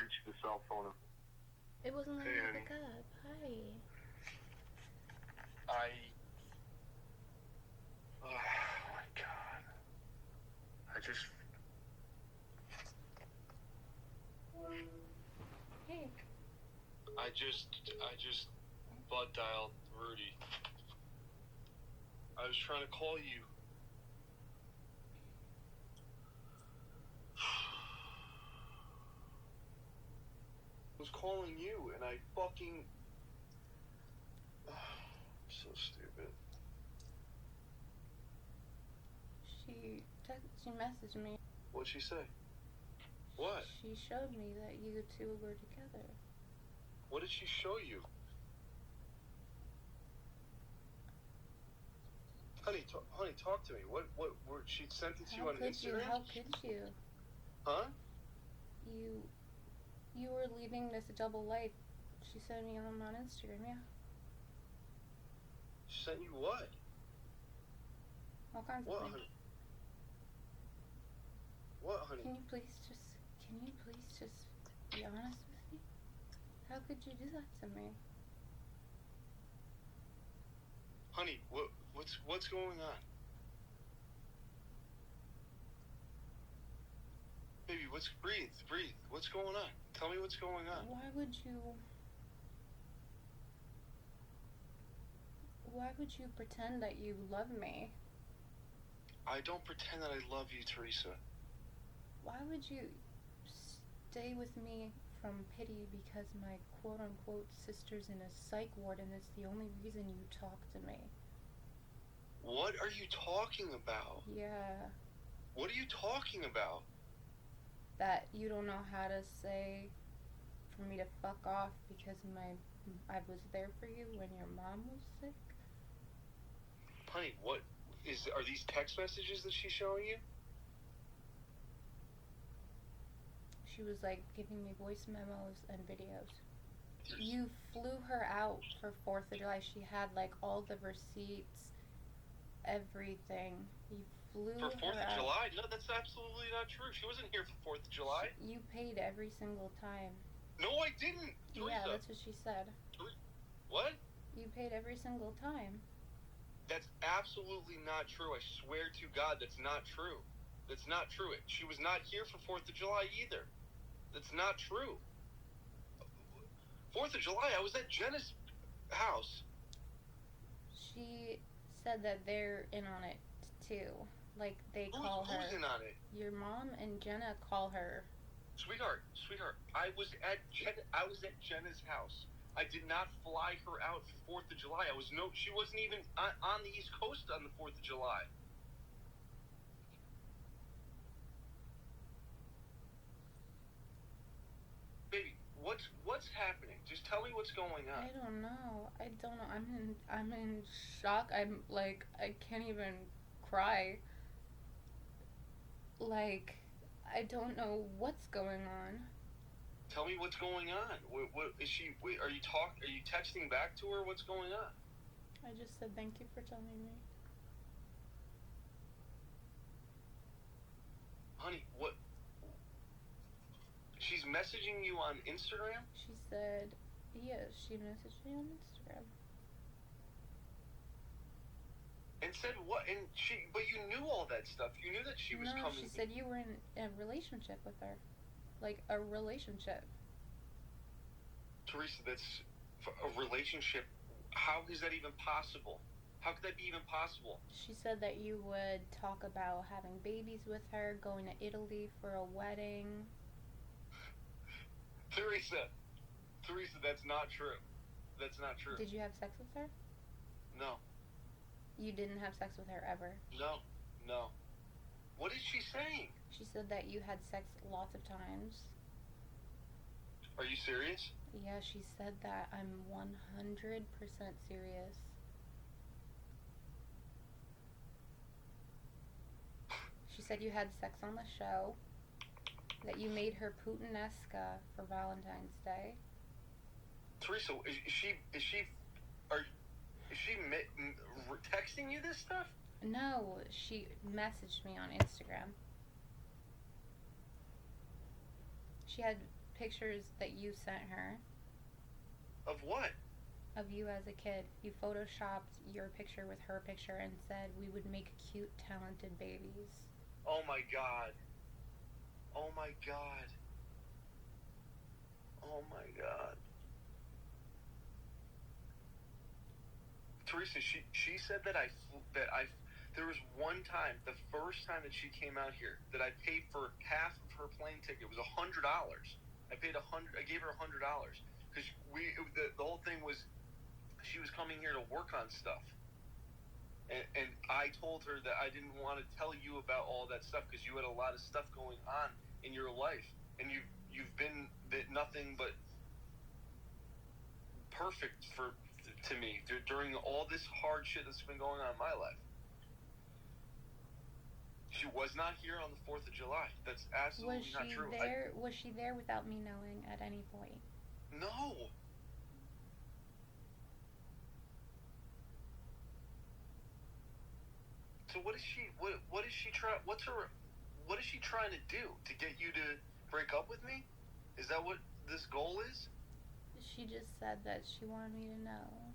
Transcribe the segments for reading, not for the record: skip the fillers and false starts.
reach the cell phone. It wasn't letting Hey, me pick up. Hi. Oh my god. Hey. I just butt dialed Rudi. I was trying to call you. I was calling you and I fucking... so stupid. She messaged me. What'd she say? What? She showed me that you two were together. What did she show you? Honey, talk to me. What she sent it to you on Instagram? How could you? Huh? You were leading this double life. She sent me on Instagram, yeah. She sent you what? All kinds What, of things. honey? What, honey? Can you please just be honest with me? How could you do that to me? Honey, what's going on? Baby, breathe. What's going on? Tell me what's going on. Why would you pretend that you love me? I don't pretend that I love you, Teresa. Why would you stay with me from pity because my quote-unquote sister's in a psych ward and it's the only reason you talk to me? What are you talking about? Yeah. What are you talking about? That you don't know how to say for me to fuck off because I was there for you when your mom was sick? Honey, are these text messages that she's showing you? She was like giving me voice memos and videos. You flew her out for 4th of July. She had like all the receipts, everything. You flew for 4th her of out. July? No, that's absolutely not true. She wasn't here for 4th of July. You paid every single time. No, I didn't. Teresa. Yeah, that's what she said. What? You paid every single time. That's absolutely not true. I swear to God, that's not true. That's not true. She was not here for 4th of July either. That's not true. 4th of July, I was at Jenna's house. She said that they're in on it too. Like they call her. Who's in on it? Your mom and Jenna call her. Sweetheart, I was at Jenna's house. I did not fly her out for 4th of July. She wasn't even on the East Coast on the 4th of July. Baby, what's happening? Just tell me what's going on. I don't know. I'm in shock. I'm like, I can't even cry. Like, I don't know what's going on. Tell me what's going on. What is she? Are you texting back to her? What's going on? I just said thank you for telling me. Honey, what? She's messaging you on Instagram? She said, yes, she messaged me on Instagram. And said what? But you knew all that stuff. You knew that she was coming. No, she said you were in a relationship with her. Like, a relationship. Teresa, that's a relationship. How is that even possible? How could that be even possible? She said that you would talk about having babies with her, going to Italy for a wedding. Teresa, that's not true. That's not true. Did you have sex with her? No. You didn't have sex with her ever? No. What is she saying? She said that you had sex lots of times. Are you serious? Yeah, she said that. I'm 100% serious. She said you had sex on the show, that you made her Putinesca for Valentine's Day. Teresa, is she texting you this stuff? No, she messaged me on Instagram. She had pictures that you sent her Of what? of you as a kid. You photoshopped your picture with her picture and said we would make cute, talented babies. Oh my god. Oh my god. Oh my god. Teresa, she said that there was one time, the first time that she came out here, that I paid for half of her plane ticket. It was $100. I gave her $100 because the whole thing was she was coming here to work on stuff, and I told her that I didn't want to tell you about all that stuff because you had a lot of stuff going on in your life, and you've been nothing but perfect to me during all this hard shit that's been going on in my life. She was not here on the 4th of July. That's absolutely not true. Was she there without me knowing at any point? No. So what is she trying to do to get you to break up with me? Is that what this goal is? She just said that she wanted me to know.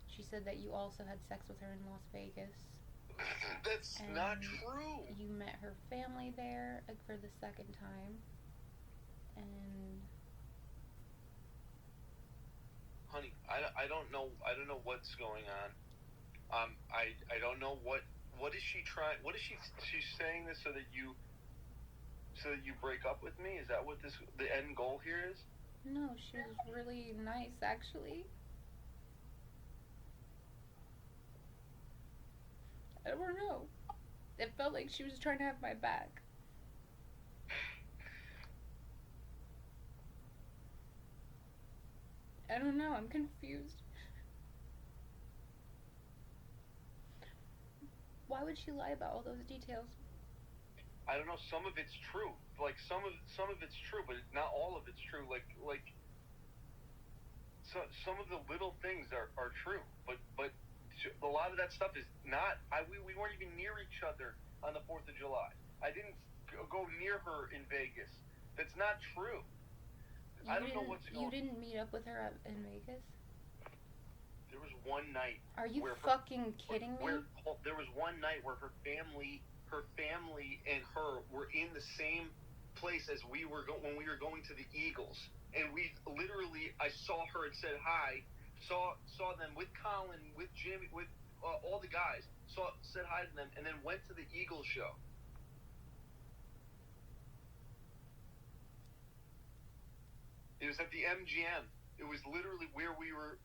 She said that you also had sex with her in Las Vegas. That's not true. You met her family there for the second time. And honey, I don't know what's going on. I don't know what is she trying. What is she's saying this so that you break up with me? Is that what the end goal here is? No, she was really nice actually. I don't know. It felt like she was trying to have my back. I don't know, I'm confused. Why would she lie about all those details? I don't know, some of it's true. Like some of it's true, but not all of it's true. Some of the little things are true, but a lot of that stuff is not. We weren't even near each other on the 4th of July. I didn't go near her in Vegas. That's not true. I don't know what's going on. You didn't meet up with her in Vegas? There was one night. Are you fucking kidding me? There was one night where her family and her were in the same place as we were when we were going to the Eagles, and I saw her and said hi. Saw them with Colin, with Jimmy, with all the guys. Said hi to them, and then went to the Eagles show. It was at the MGM. It was literally where we were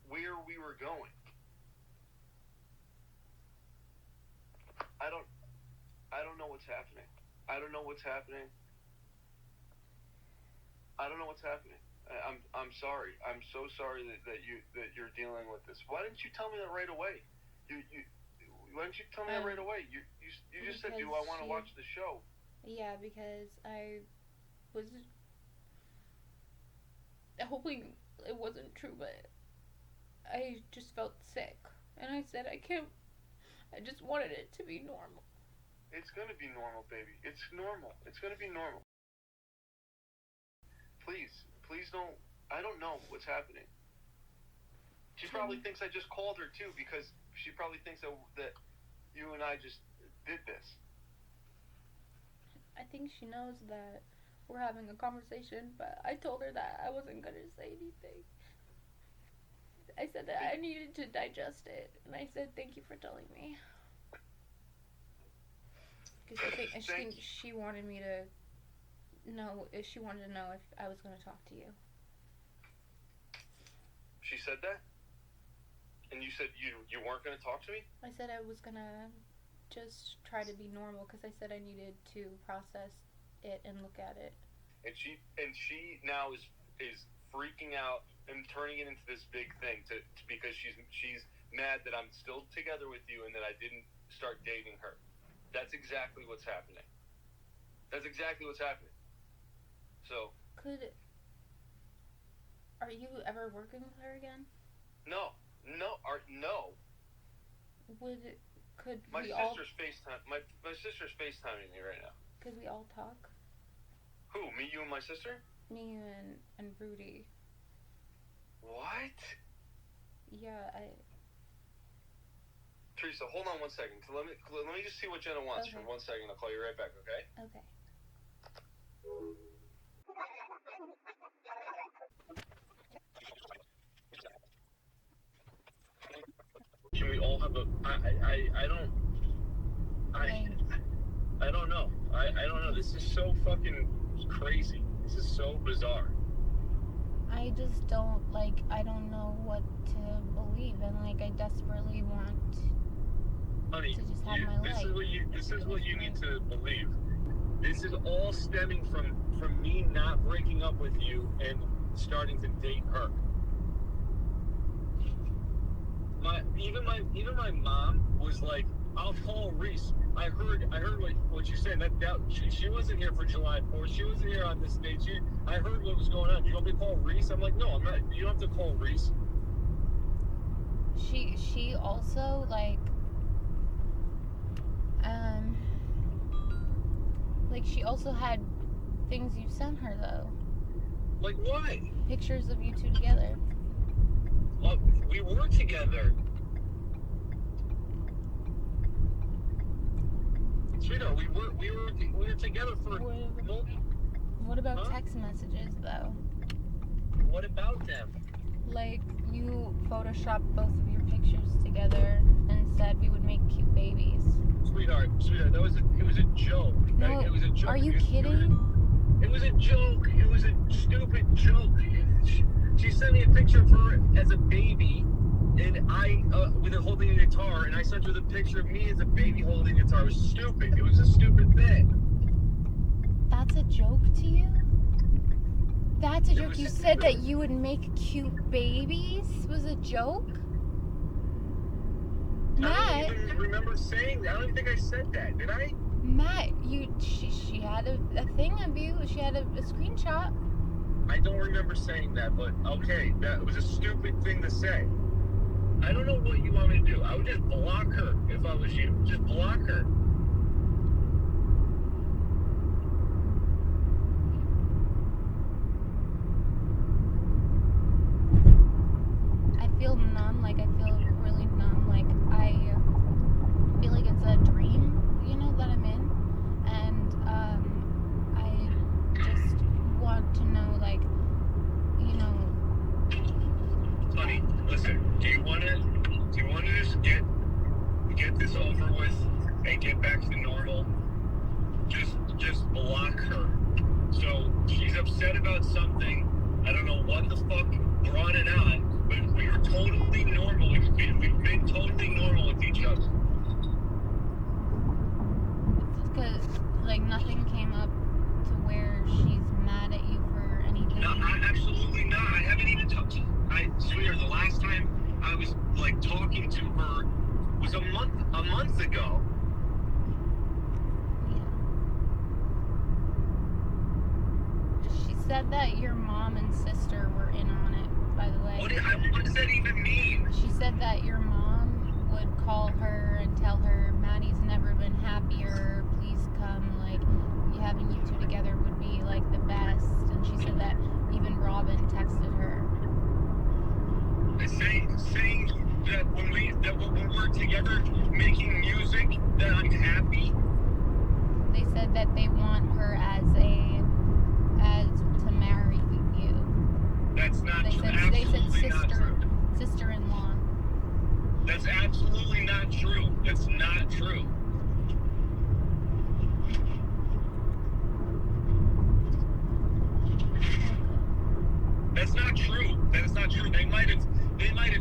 going. I don't know what's happening. I don't know what's happening. I'm sorry. I'm so sorry that you're dealing with this. Why didn't you tell me that right away? Why didn't you tell me that right away? You just said, "Do I want to watch the show?" Yeah, because I was hoping it wasn't true, but I just felt sick, and I said I can't. I just wanted it to be normal. It's gonna be normal, baby. It's normal. It's gonna be normal. Please don't. I don't know what's happening. She probably thinks I just called her too, because she probably thinks that you and I just did this. I think she knows that we're having a conversation, but I told her that I wasn't gonna say anything. I said that I needed to digest it, and I said thank you for telling me. Because I think she wanted me to know if she wanted to know if I was going to talk to you. She said that? And you said you weren't going to talk to me? I said I was going to just try to be normal because I said I needed to process it and look at it. And she now is freaking out and turning it into this big thing because she's mad that I'm still together with you and that I didn't start dating her. That's exactly what's happening. So are you ever working with her again? No. My sister's FaceTiming me right now. Could we all talk? Who? Me, you, and my sister? Me, you, and Rudi. What? Yeah, Teresa, hold on 1 second. Let me just see what Jenna wants for 1 second. I'll call you right back, okay? Okay. Can we all have a? I don't know. I don't know. This is so fucking crazy. This is so bizarre. I just don't I don't know what to believe, and I desperately want Honey, to just have my life. This is what you need to believe. This is all stemming from me not breaking up with you and starting to date her. Even my mom was like, I'll call Reese. I heard what you said. That she wasn't here for July 4th. She wasn't here on this date. I heard what was going on. You want me to call Reese? I'm like, no, I'm not. You don't have to call Reese. She also she also had things you sent her though. Like what? Pictures of you two together. Well, we were together. Sweetheart, we were together for. What about text messages though? What about them? You photoshopped both of your pictures together and said we would make cute babies. Sweetheart, it was a joke. No, it was a joke. Are you kidding? It was a joke. It was a stupid joke. She sent me a picture of her as a baby, and I with her holding a guitar, and I sent her the picture of me as a baby holding a guitar. It was stupid. It was a stupid thing. That's a joke to you? That's a joke. You said stupid. that you would make cute babies was a joke? Matt, I don't even remember saying that. I don't even think I said that. Did I? Matt, she had a thing of you. She had a screenshot. I don't remember saying that, but okay, that was a stupid thing to say. I don't know what you want me to do. I would just block her if I was you. Just block her. I feel numb. I feel really numb. I feel like it's a dream, that I'm in. And I just want to know, Honey, listen, do you want to just get this over with and get back to normal? Just block her. So she's upset about something. I don't know what the fuck brought it on, but we were totally normal. We've been totally normal with each other. because nothing came up to where she's mad at you for anything. No, absolutely not. I haven't even talked to. I swear, the last time I was talking to her was a month ago. Yeah. She said that your mom and sister were in on it, by the way. What does that even mean? She said that your mom would call her and tell her, Maddie's never been happier, please come, having you two together would be the best. And she said that even Robin texted her. Saying that when we're together making music, that I'm happy. They said that they want her as to marry you. That's not true. They said True. Sister-in-law. That's absolutely not true. That's not true. That's not true. That's not true. They might have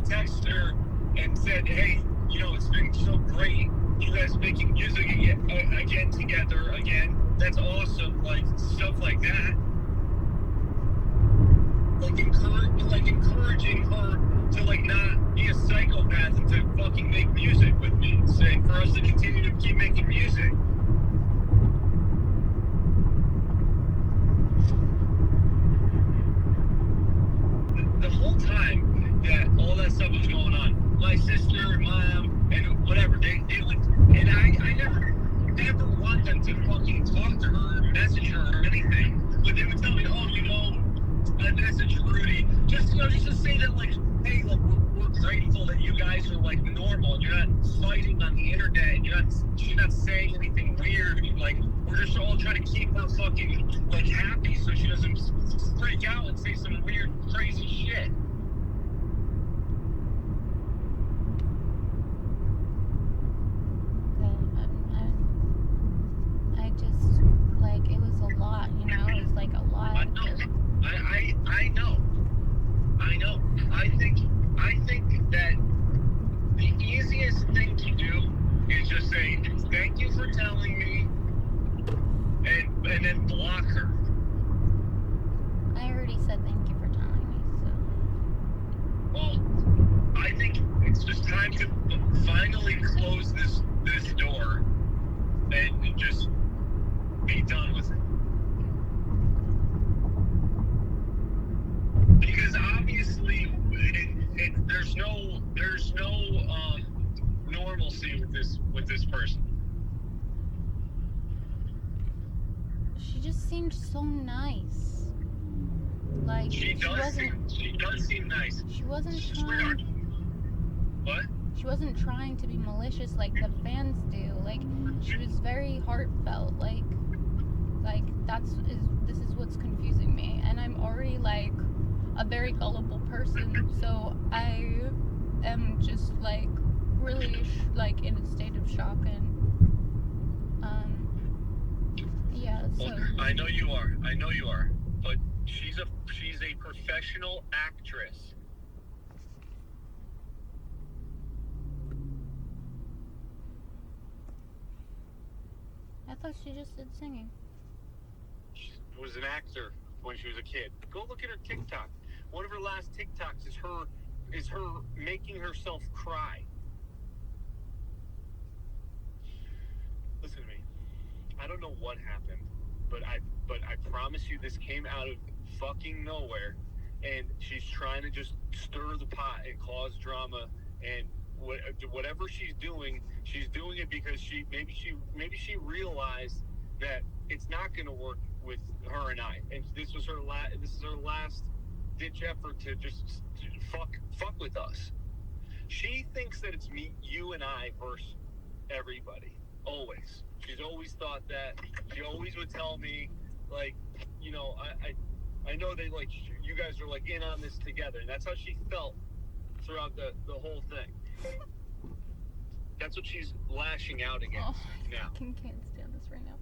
texted her and said, hey, it's been so great. You guys making music again together again. That's awesome. Stuff like that. Encouraging her to not be a psychopath and to fucking make music with me. Saying for us to continue to keep making music. The whole time that all that stuff was going on, my sister, mom, and whatever, they would, and I never want them to fucking talk to her or message her or anything. But they would tell me, oh, I messaged Rudi. Just to say that, like, hey, look, we're grateful that you guys are, like, normal and you're not fighting on the internet and she's not saying anything weird. Like, we're just all trying to keep her fucking, like, happy so she doesn't freak out and say some weird, crazy shit. I just, like, it was a lot, you know? It was, like, a lot. I know. I think that the easiest thing to do is just say, thank you for telling me, and then block her. I already said thank you for telling me, so. Well, I think it's just time to finally close this door and just be done with it. Because obviously, there's no normalcy with this person. She just seemed so nice. Like, She does seem nice. She wasn't Sweetheart. What? She wasn't trying to be malicious like the fans do. Like, she was very heartfelt. Like this is what's confusing me. And I'm already, like, a very gullible person, so I am just, like, really like in a state of shock. And yeah, so Well, I know you are, but she's a professional actress. I thought she just did singing. She was an actor when she was a kid. Go look at her TikTok. One of her last TikToks is her making herself cry. Listen to me. I don't know what happened, but I promise you this came out of fucking nowhere, and she's trying to just stir the pot and cause drama, and whatever she's doing it because maybe she realized that it's not going to work with her and I, and this is her last ditch effort to just fuck with us. She thinks that it's you and I versus everybody. Always. She's always thought that. She always would tell me, like, I know they, like, you guys are, like, in on this together, and that's how she felt throughout the whole thing. That's what she's lashing out against now. I can't stand this right now.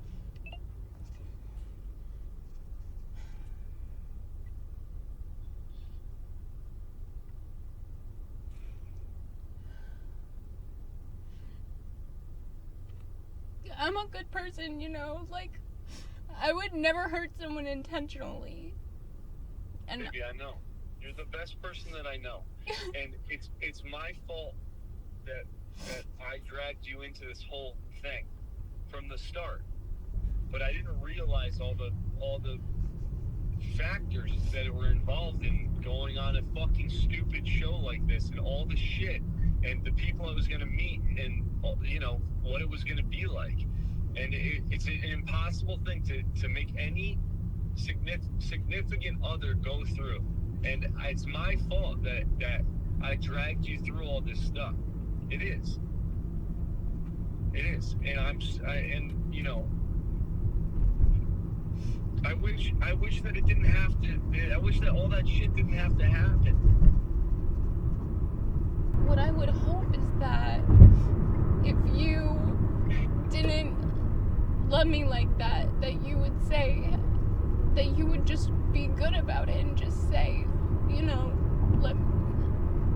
I'm a good person, you know, like, I would never hurt someone intentionally. And Baby, I know. You're the best person that I know. And it's my fault that I dragged you into this whole thing from the start. But I didn't realize all the factors that were involved in going on a fucking stupid show like this, and all the shit, and the people I was going to meet, and, you know, what it was going to be like. And it's an impossible thing to make any significant other go through. And it's my fault that I dragged you through all this stuff. It is. And you know, I wish that it didn't have to. I wish that all that shit didn't have to happen. What I would hope is that if you didn't love me like that, that you would say, that you would just be good about it and just say, you know,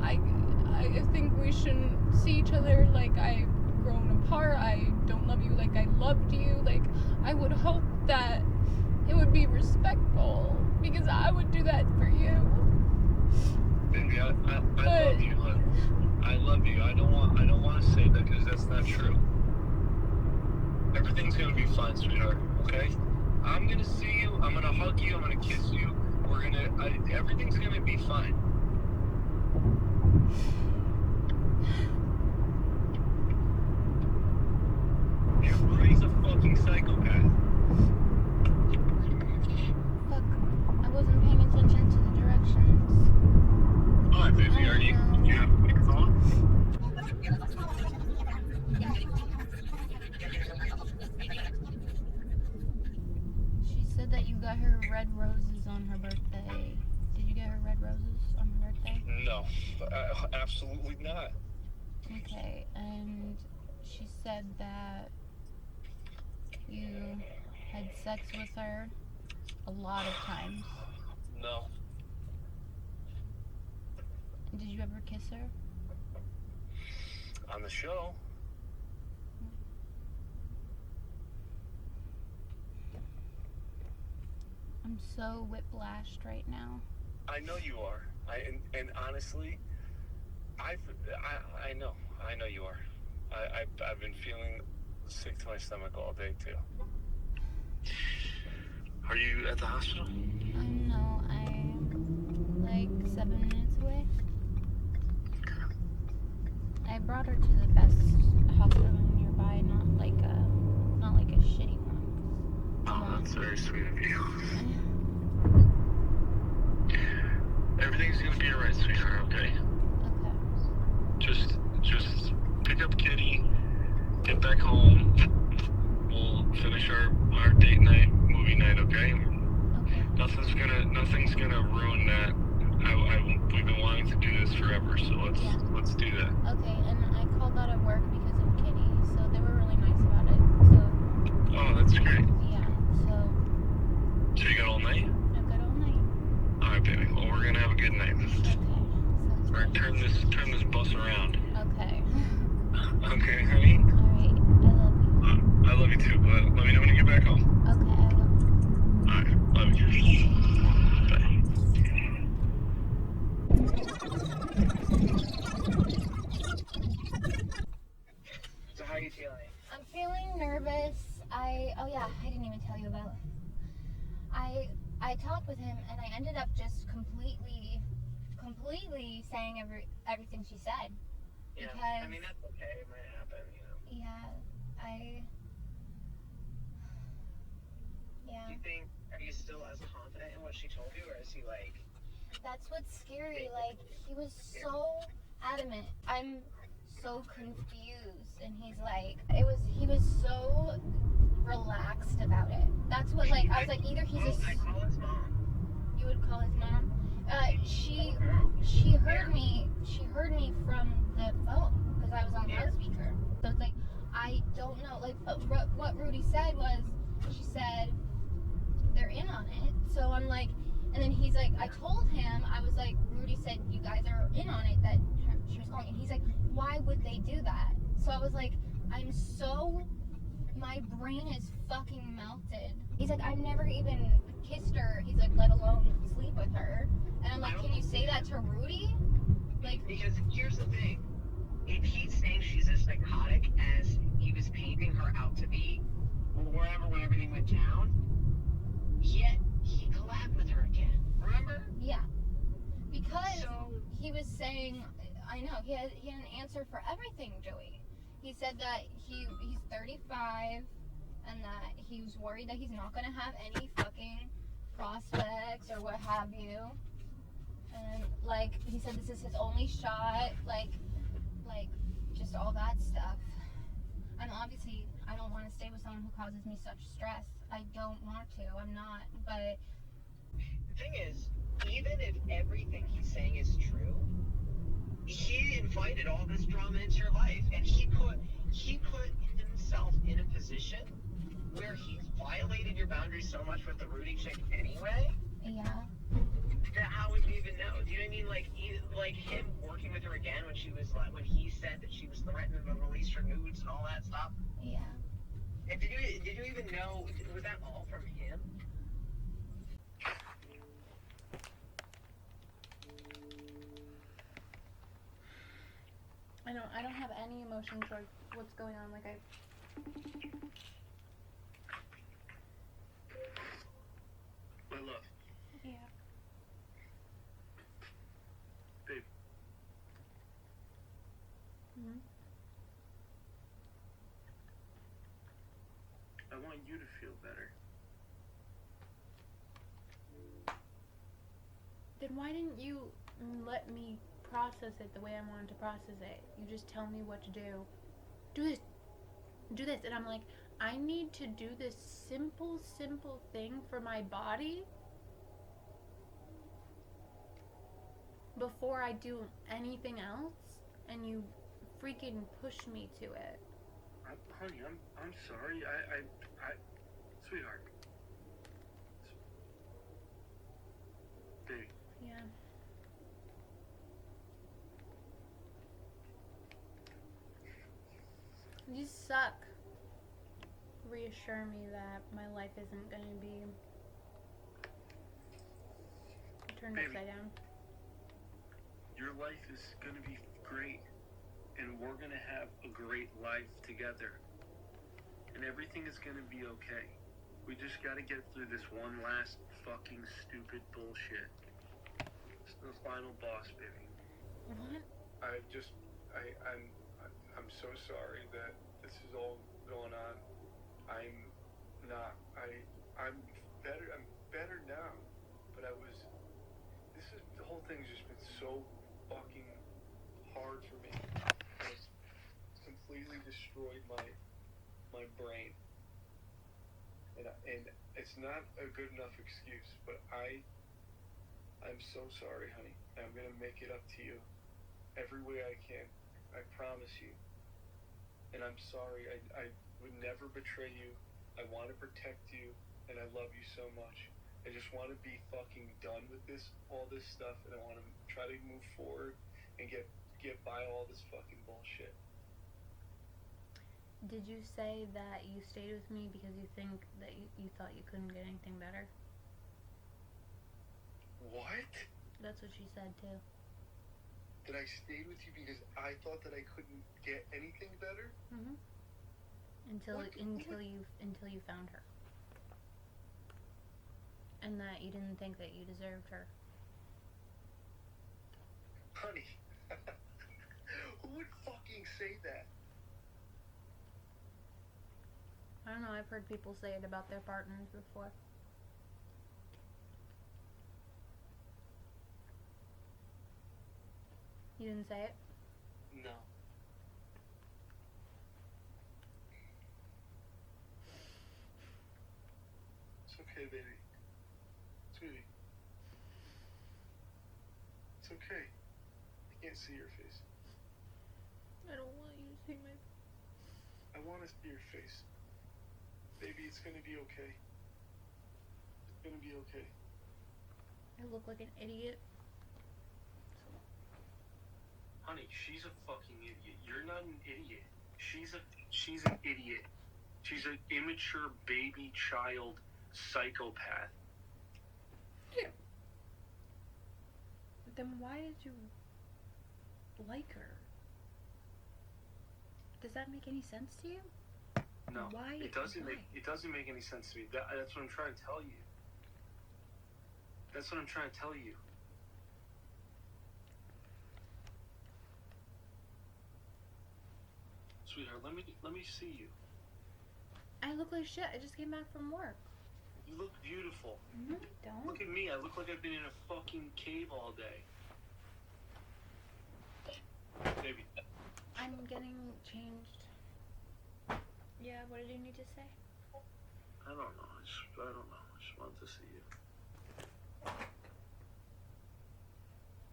I think we shouldn't see each other like I've grown apart. I don't love you like I loved you. Like, I would hope that it would be respectful, because I would do that for you. Baby, I love you. I love you. I don't want to say that, because that's not true. Everything's gonna be fine, sweetheart. Okay? I'm gonna see you. I'm gonna hug you. I'm gonna kiss you. Everything's gonna be fine. Yeah, Rudi's a fucking psycho. her red roses on her birthday. Did you get her red roses on her birthday? No, absolutely not. Okay, and she said that you had sex with her a lot of times. No. Did you ever kiss her? On the show. I'm so whiplashed right now. I know you are. And honestly, I know you are. I've been feeling sick to my stomach all day too. Are you at the hospital? No, I'm like 7 minutes away. I brought her to the best hospital nearby, not like a shitty one. Oh, that's very sweet of you. Everything's gonna be alright, sweetheart. Okay. Okay. Just pick up Kitty, get back home. We'll finish our date night, movie night. Okay. Okay. Nothing's gonna ruin that. We've been wanting to do this forever, so let's do that. Okay, and I called out of work because of Kitty, so they were really nice about it. So. Oh, that's great. Yeah. So you got all night? I've got all night. All right, baby. Well, we're gonna have a good night. Okay. Sounds All right, good. turn this bus around. Okay. Okay, honey. All right. I love you. I love you too. Let me know when you get back home. Okay, I will. All right, love you. Bye. So how are you feeling? I'm feeling nervous. I didn't even tell you about. I talked with him and I ended up just completely saying everything she said. Yeah, Because I mean that's okay. It might happen, you know. Do you think, are you still as confident in what she told you, or is he like? That's what's scary. Like, he was so adamant. I'm so confused, and he was so relaxed about it. That's what, like, I was like, either he's I call his mom. You would call his mom. She heard me from the phone because I was on loudspeaker. So it's like, I don't know. Like, what Rudi said was, she said they're in on it. So I'm like, and then he's like, I told him, I was like, Rudi said you guys are in on it, that she was calling. And he's like, why would they do that? So I was like, my brain is fucking melted. He's like, I've never even kissed her. He's like, let alone sleep with her. And I'm like, can you say that to Rudi? Like, Because here's the thing. If he's saying she's as psychotic as he was painting her out to be, wherever when everything went down, yet he collabed with her again. Remember? yeah. Because So he was saying, I know, he had an answer for everything, Joey. He said that he's 35 and that he was worried that he's not going to have any fucking prospects or what have you. And, like, he said this is his only shot, like, just all that stuff. And obviously, I don't want to stay with someone who causes me such stress. I don't want to. I'm not. But the thing is, even if everything he's saying is true, he invited all this drama into your life, and he put himself in a position where he's violated your boundaries so much with the Rudi chick anyway. yeah. That how would you even know? Do you know what I mean? Like him working with her again when when he said that she was threatening to release her nudes and all that stuff. Yeah. And did you even know? Was that all from him? I don't have any emotion towards what's going on. Like, My love. yeah. Babe. Mm-hmm. I want you to feel better. Then why didn't you let me process it the way I wanted to process it? You just tell me what to do. Do this. And I'm like, I need to do this simple thing for my body before I do anything else, and you freaking push me to it. Honey, I'm sorry. Sweetheart. Baby. Yeah. You suck. Reassure me that my life isn't going to be turned Baby. upside down. Your life is going to be great. And we're going to have a great life together. And everything is going to be okay. We just got to get through this one last fucking stupid bullshit. It's the final boss, baby. What? I'm so sorry that this is all going on. I'm better now, but the whole thing's just been so fucking hard for me. It's completely destroyed my brain. And it's not a good enough excuse, but I'm so sorry, honey. I'm gonna make it up to you every way I can. I promise you. And I'm sorry. I would never betray you. I want to protect you, and I love you so much. I just want to be fucking done with all this stuff, and I want to try to move forward and get by all this fucking bullshit. Did you say that you stayed with me because you think that you thought you couldn't get anything better? What? That's what she said too. That I stayed with you because I thought that I couldn't get anything better? Mhm. Until you found her. And that you didn't think that you deserved her. Honey, who would fucking say that? I don't know, I've heard people say it about their partners before. You didn't say it? No. It's okay, baby. Sweetie. It's okay. I can't see your face. I don't want you to see my... I want to see your face. Baby, it's gonna be okay. It's gonna be okay. I look like an idiot. Honey, she's a fucking idiot. You're not an idiot. She's an idiot. She's an immature baby child psychopath. Yeah. Then why did you like her? Does that make any sense to you? No, Why? it doesn't make any sense to me. That's what I'm trying to tell you. That's what I'm trying to tell you. Sweetheart, let me see you. I look like shit. I just came back from work. You look beautiful. No, I don't. Look at me. I look like I've been in a fucking cave all day. Baby. I'm getting changed. Yeah, what did you need to say? I don't know. I just wanted to see you.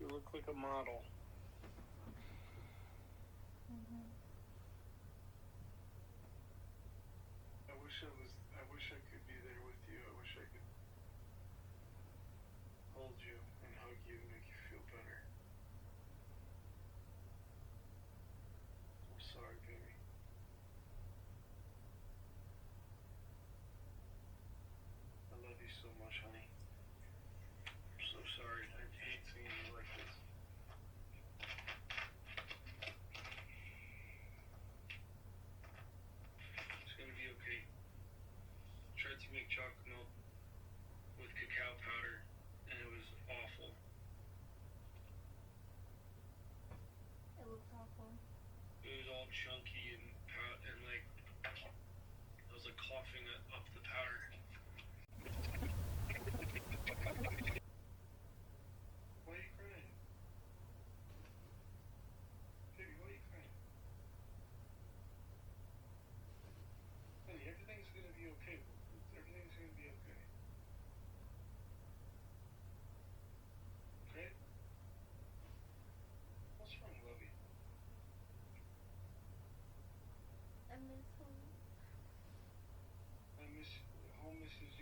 You look like a model. Mm-hmm. I wish I could be there with you. I wish I could hold you and hug you and make you feel better. I'm sorry, baby. I love you so much, honey. I'm so sorry. I hate seeing you like this. It's gonna be okay. Tried to make chocolate milk with cacao powder, and it was awful. It looks awful. It was all chunky and like I was like coughing up the powder. Why are you crying? Baby, why are you crying? Honey, everything's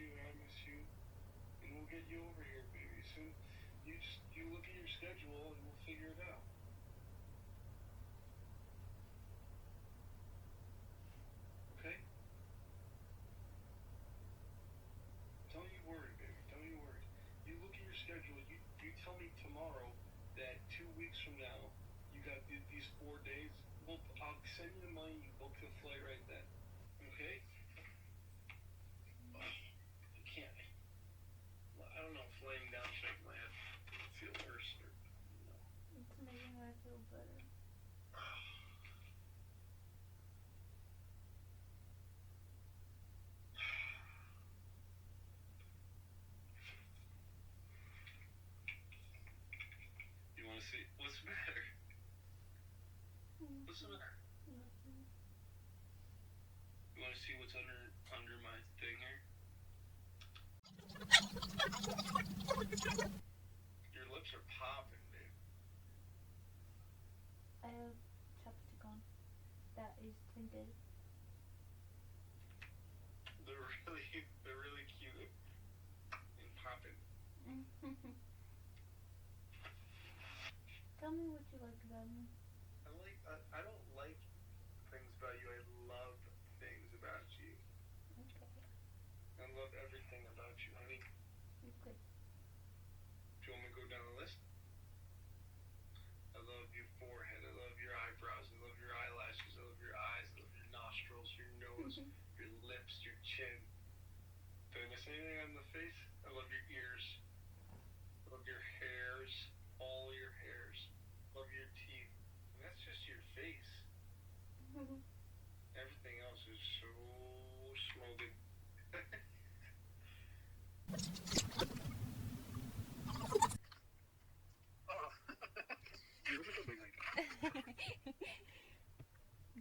you and I miss you. And we'll get you over here, baby. Soon, you look at your schedule and we'll figure it out. Okay? Don't you worry, baby. Don't you worry. You look at your schedule. You tell me tomorrow that 2 weeks from now you got these 4 days. Well, I'll send you the money. You book the flight right then. Okay? I can't. I don't know if laying down shake my head feel worse or no. It's making me feel better. You want to see what's the matter? What's the matter? Nothing. You want to see what's under my thing here? Your lips are popping, dude. I have chapstick on. That is tinted. They're really cute and popping. Tell me what you like about me. I don't like things about you. I love things about you. Okay. I love everything about you, honey. Okay. Do you want me to go down the list? I love your forehead. I love your eyebrows. I love your eyelashes. I love your eyes. I love your nostrils, your nose, your lips, your chin. Did I miss anything on the face? I love your ears. I love your hairs. All your hairs. Love your teeth. And that's just your face. Everything else is so smoking.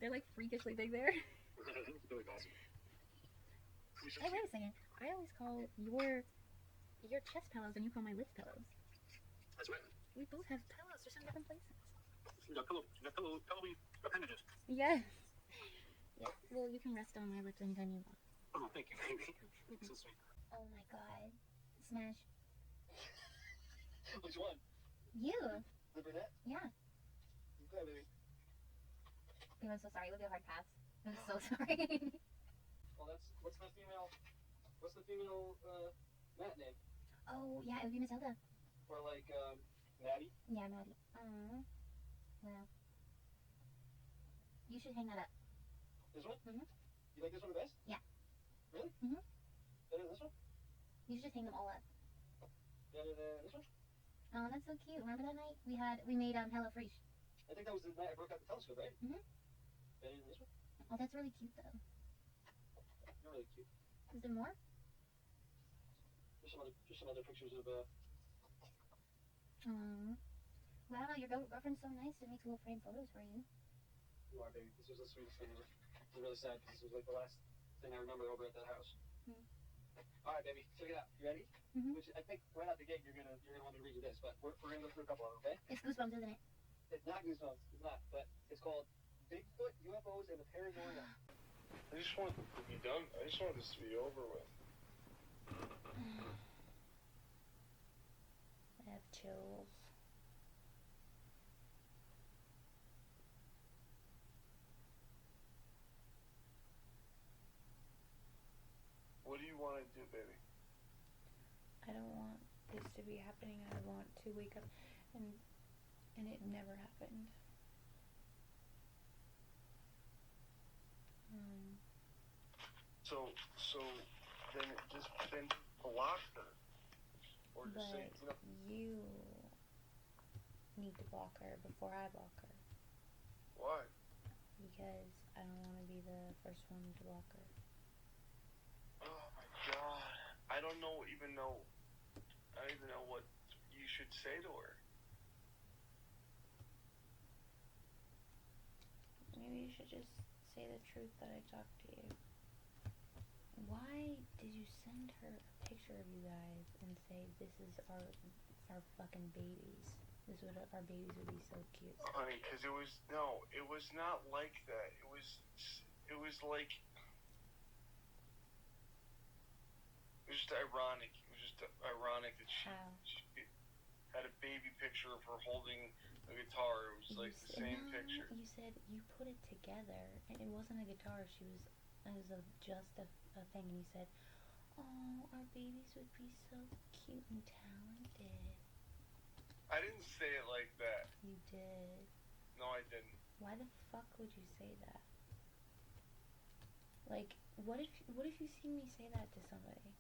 They're like freakishly big there. That's really awesome. Hey, wait a second. I always call your chest pillows and you call my lip pillows. That's right. We both have pillows, just in different places. You got pillowy appendages. Yes. Yes. Well, you can rest on my lips anytime you want. Oh, thank you, baby. So sweet. Oh my god. Smash. Which one? You. The brunette? Yeah. Okay, baby. Babe, I'm so sorry. Look at hard pass. I'm so sorry. Well, what's the female Matt name? Oh, yeah, it would be Matilda. Or like, Maddie? Yeah, Maddie. Wow. You should hang that up. This one? Mhm. You like this one the best? Yeah. Really? Mhm. Better than this one? You should just hang them all up. Better than this one? Oh, that's so cute. Remember that night we made Hello Fresh? I think that was the night I broke out the telescope, right? Mhm. Better than this one? Oh, that's really cute though. You're really cute. Is there more? Just some other pictures of Well, I don't know. Your girlfriend's so nice. It makes little framed photos for you. You are, baby. This was the sweetest thing ever. It's really sad because this was like the last thing I remember over at that house. All right, baby. Check it out. You ready? Mhm. Which I think right out the gate you're gonna want me to read you this, but we're gonna go through a couple of them, okay? It's Goosebumps, isn't it? It's not Goosebumps. It's not, but it's called Bigfoot, UFOs, and the Paranoia. I just want it to be done. I just want this to be over with. I have chills. What do you want to do, baby? I don't want this to be happening. I want to wake up and it never happened. So then block her, or just say, But you need to block her before I block her. Why? Because I don't want to be the first one to block her. Oh my god. I don't even know what you should say to her. Maybe you should just say the truth that I talked to you. Why did you send her a picture of you guys and say this is our fucking babies? This would our babies would be so cute. Honey, because it was not like that. It was just ironic. It was just ironic that she had a baby picture of her holding a guitar. It was like the same picture. You said you put it together, and it wasn't a guitar. It was just a thing, and you said, "Oh, our babies would be so cute and talented." I didn't say it like that. You did. No, I didn't. Why the fuck would you say that? Like, what if you see me say that to somebody?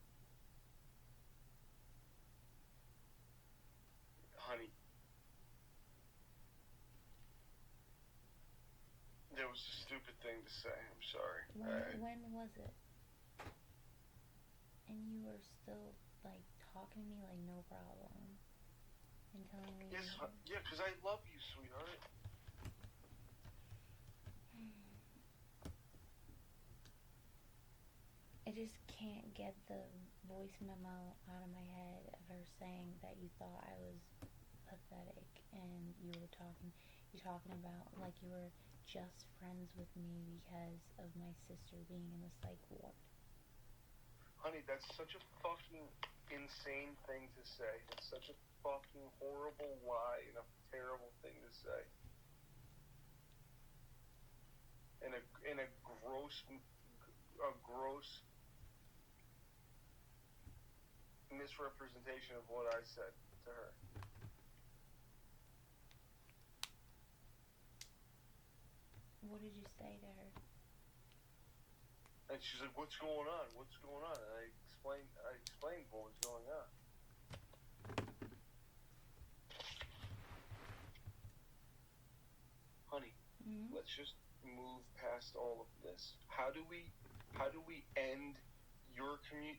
Honey, that was a stupid thing to say. I'm sorry. When was it? And you were still, like, talking to me like no problem. And telling me... Yes, yeah, because I love you, sweetheart. I just can't get the voice memo out of my head of her saying that you thought I was pathetic and you were talking about like you were just friends with me because of my sister being in the psych ward. Honey, that's such a fucking insane thing to say. It's such a fucking horrible lie and a terrible thing to say. And a gross misrepresentation of what I said to her. What did you say to her? And she's like, "What's going on? What's going on?" And I explained what was going on. Honey, let's just move past all of this. How do we end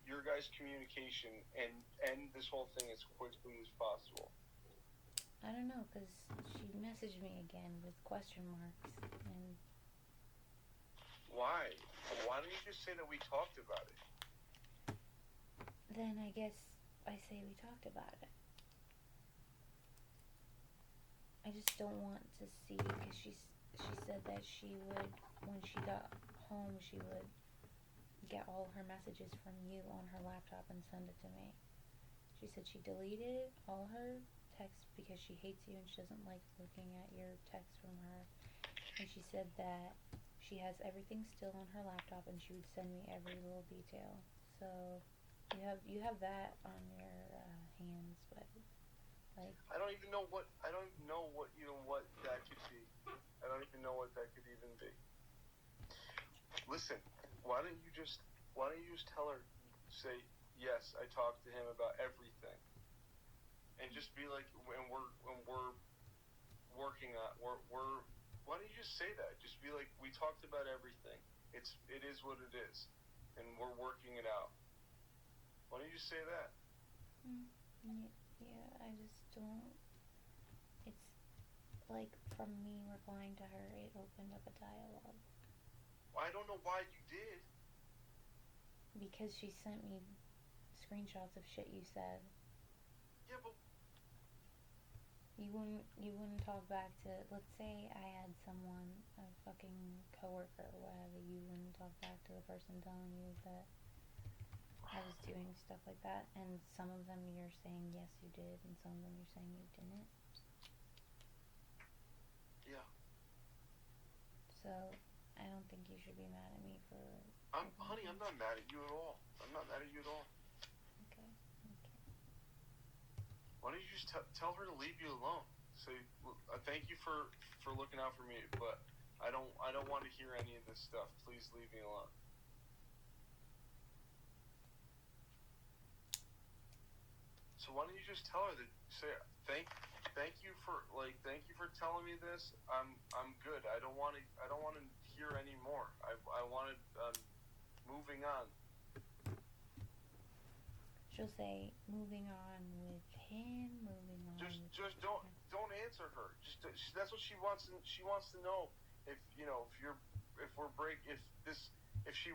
your guys' communication and end this whole thing as quickly as possible? I don't know, because she messaged me again with question marks, and... Why? Why don't you just say that we talked about it? Then I guess I say we talked about it. I just don't want to see, because she said that she would, when she got home, she would get all her messages from you on her laptop and send it to me. She said she deleted all her texts because she hates you and she doesn't like looking at your texts from her. And she said that she has everything still on her laptop and she would send me every little detail. So you have that on your hands, but like I don't even know what that could be. I don't even know what that could even be. Listen, why don't you just tell her, say, yes, I talked to him about everything, and just be like, when we're working on why don't you just say that? Just be like, we talked about everything. It is what it is, and we're working it out. Why don't you just say that? Yeah, I just don't. It's like from me replying to her, it opened up a dialogue. I don't know why you did. Because she sent me screenshots of shit you said. Yeah, but you wouldn't talk back to, let's say I had someone, a fucking coworker or whatever, you wouldn't talk back to the person telling you that I was doing stuff like that, and some of them you're saying yes you did, and some of them you're saying you didn't. Yeah. So I don't think you should be mad at me for... Honey, I'm not mad at you at all. I'm not mad at you at all. Okay. Why don't you just tell her to leave you alone? Say, thank you for looking out for me, but I don't want to hear any of this stuff. Please leave me alone. So why don't you just tell her that? Say thank you for telling me this. I'm good. I don't want to hear any more. I wanted moving on. She'll say moving on with him, moving on. Just don't answer her. That's what she wants. She wants to know if she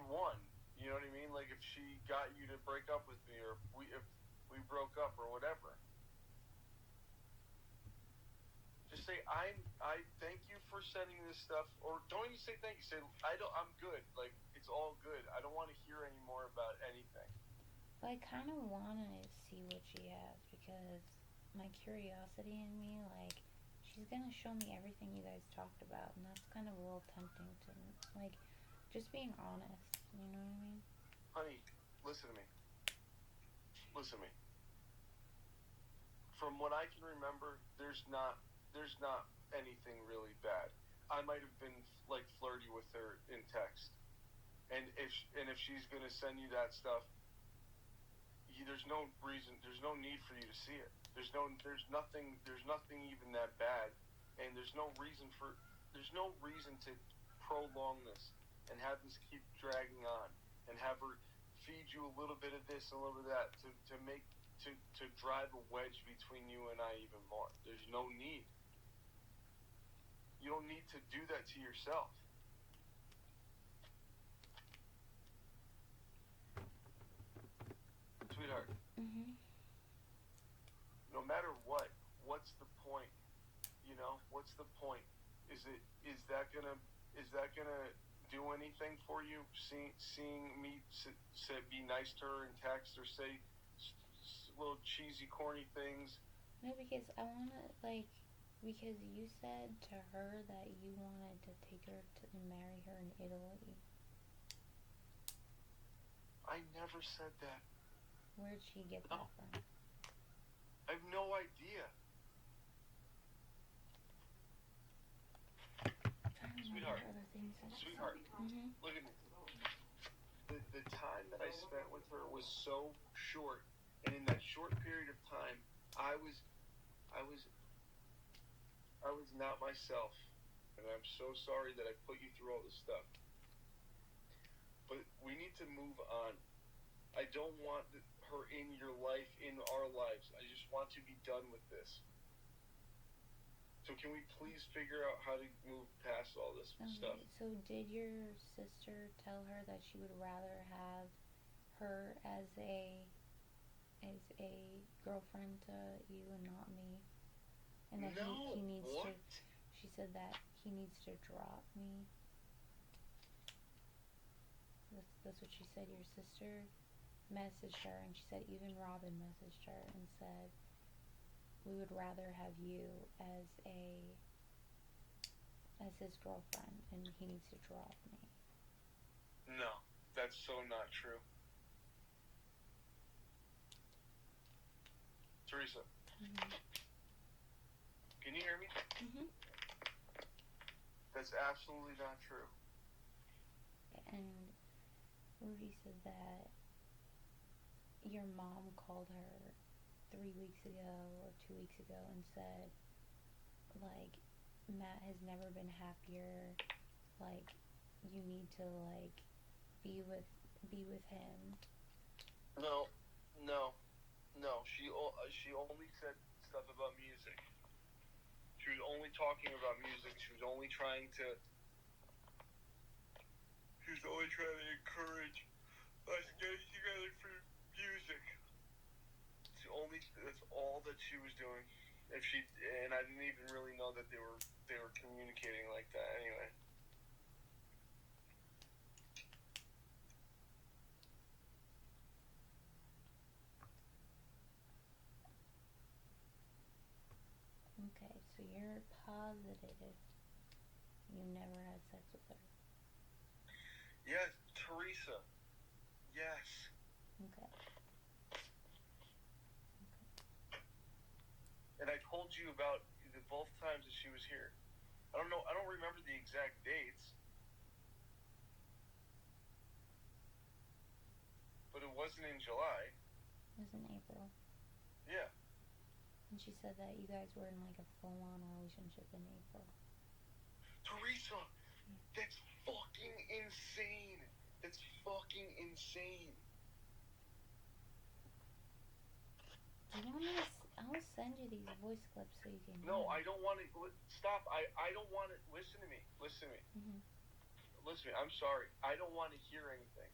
won. You know what I mean? Like if she got you to break up with me, or if we broke up, or whatever. Just say I thank you for sending this stuff, or don't even say thank you. Say I'm good. Like it's all good. I don't want to hear any more about anything. But I kind of want to see what she has because my curiosity in me, like, she's gonna show me everything you guys talked about, and that's kind of a little tempting to me. Like, just being honest, you know what I mean? Honey, listen to me. Listen to me. From what I can remember, there's not anything really bad. I might have been like flirty with her in text, and if she's gonna send you that stuff, there's no reason, there's no need for you to see it. There's nothing even that bad, and there's no reason to prolong this and have this keep dragging on and have her feed you a little bit of this and a little bit of that to drive a wedge between you and I even more. There's no need. You don't need to do that to yourself. Sweetheart. Mm-hmm. No matter what's the point? You know, what's the point? Is that gonna do anything for you? Seeing me be nice to her in text or say little cheesy, corny things? No, because I want to, like, because you said to her that you wanted to take her to and marry her in Italy. I never said that. Where'd she get that from? I have no idea. Sweetheart. Other things Sweetheart. Mm-hmm. Look at me. The time that I spent with her was so short, and in that short period of time, I was not myself, and I'm so sorry that I put you through all this stuff. But we need to move on. I don't want her in your life, in our lives. I just want to be done with this. So can we please figure out how to move past all this stuff? So did your sister tell her that she would rather have her as a girlfriend to you and not me? And that he needs what? to, she said that he needs to drop me. That's what she said. Your sister messaged her, and she said even Robin messaged her and said, we would rather have you as his girlfriend, and he needs to drop me. No, that's so not true. Teresa, Mm-hmm. can you hear me? Mm-hmm. That's absolutely not true. And Rudi said that your mom called her 3 weeks ago or 2 weeks ago and said, like, Matt has never been happier, like, you need to, like, be with him. No. She only said stuff about music. She was only talking about music. She was only trying to encourage us getting together for music. That's all that she was doing. And I didn't even really know that they were communicating like that anyway. Okay, so you're positive you never had sex with her. Yes, Teresa. Yes. Okay. And I told you about both times that she was here. I don't remember the exact dates. But it wasn't in July. It was in April. Yeah. And she said that you guys were in, like, a full-on relationship in April. Teresa, that's fucking insane. That's fucking insane. Do you want me to I'll send you these voice clips so you can hear. No, I don't want to. Stop. I don't want to. Listen to me. Mm-hmm. Listen to me. I'm sorry. I don't want to hear anything.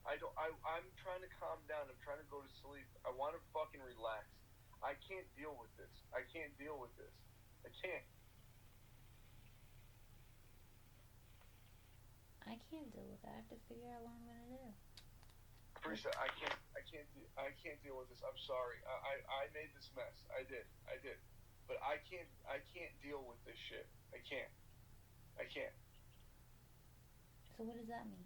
I'm trying to calm down. I'm trying to go to sleep. I want to fucking relax. I can't deal with this. I can't deal with this. I can't. I can't deal with that. I have to figure out what I'm gonna do. Teresa, I can't can't deal with this. I'm sorry. I made this mess. I did. But I can't deal with this shit. I can't. So what does that mean?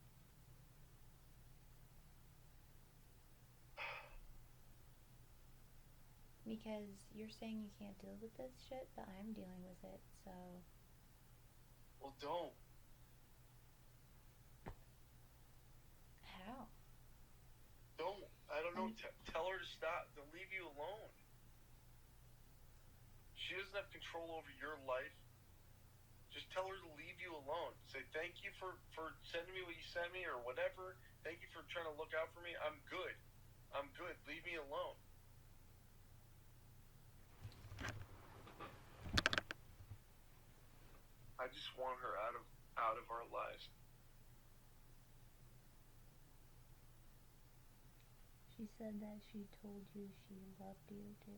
Because you're saying you can't deal with this shit, but I'm dealing with it, so... Well, don't. How? Don't. I don't know. Tell her to stop. To leave you alone. She doesn't have control over your life. Just tell her to leave you alone. Say, thank you for sending me what you sent me or whatever. Thank you for trying to look out for me. I'm good. Leave me alone. I just want her out of our lives. She said that she told you she loved you too.